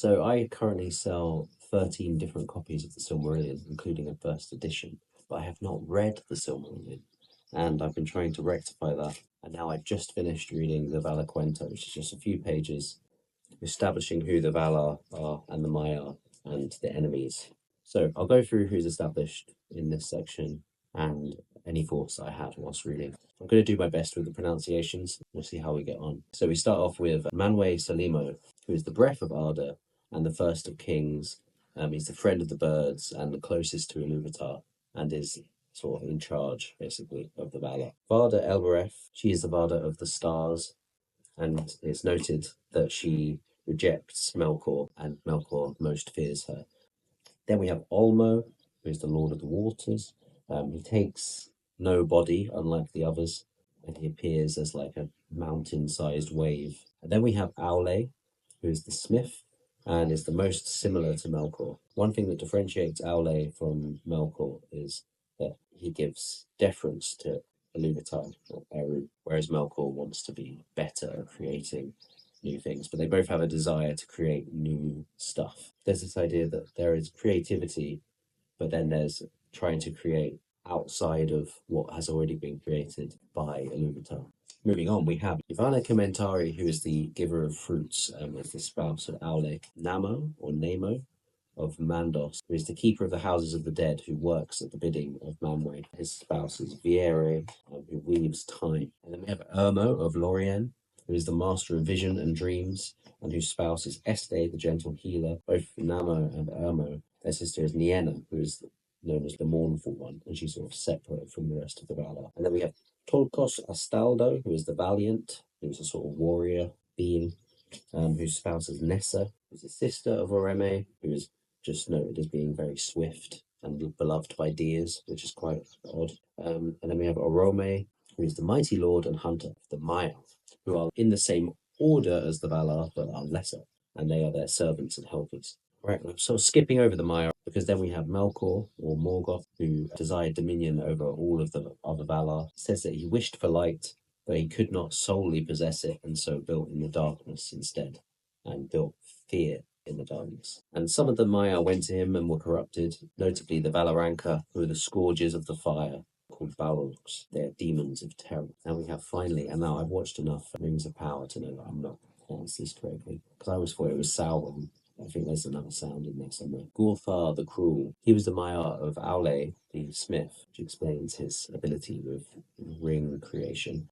So I currently sell 13 different copies of the Silmarillion, including a first edition, but I have not read the Silmarillion, and I've been trying to rectify that. And now I just finished reading the Valaquenta, which is just a few pages, establishing who the Valar are and the Maiar and the enemies. So I'll go through who's established in this section and any thoughts I had whilst reading. I'm going to do my best with the pronunciations. We'll see how we get on. So we start off with Manwe Salimo, who is the breath of Arda and the first of kings. He's the friend of the birds and the closest to Ilúvatar, and is sort of in charge, basically, of the Valar. Varda Elbereth, she is the Varda of the stars, and it's noted that she rejects Melkor, and Melkor most fears her. Then we have Olmo, who is the Lord of the Waters. He takes no body, unlike the others, and he appears as like a mountain-sized wave. And then we have Aule, who is the smith, and is the most similar to Melkor. One thing that differentiates Aule from Melkor is that he gives deference to Ilúvatar or Eru, whereas Melkor wants to be better at creating new things, but they both have a desire to create new stuff. There's this idea that there is creativity, but then there's trying to create outside of what has already been created by Ilúvatar. Moving on, we have Ivana Commentari, who is the giver of fruits, as the spouse of Aule. Namo, or Nemo, of Mandos, who is the keeper of the houses of the dead, who works at the bidding of Manwe. His spouse is Viere, who weaves time. And then we have Ermo of Lorien, who is the master of vision and dreams, and whose spouse is Este, the gentle healer. Both Namo and Ermo, their sister is Nienna, who is known as the mournful one, and she's sort of separate from the rest of the Valar. And then we have Tolkos Astaldo, who is the valiant, who's a sort of warrior being, whose spouse is Nessa, who's the sister of Oreme, who is just noted as being very swift and beloved by deers, which is quite odd. And then we have Orome, who is the mighty lord and hunter of the Maiar, who are in the same order as the Valar, but are lesser, and they are their servants and helpers. Right, I'm sort of skipping over the Maiar, because then we have Melkor, or Morgoth, who desired dominion over all of the other Valar. It says that he wished for light, but he could not solely possess it, and so built in the darkness instead, and built fear in the darkness. And some of the Maiar went to him and were corrupted, notably the Valaranka, who are the scourges of the fire, called Balrogs. They are demons of terror. Now we have finally, and now I've watched enough Rings of Power to know that I'm not pronouncing this correctly, because I always thought it was Sauron. I think there's another sound in there somewhere. Gorthar the Cruel. He was the Maiar of Aule the Smith, which explains his ability with ring creation.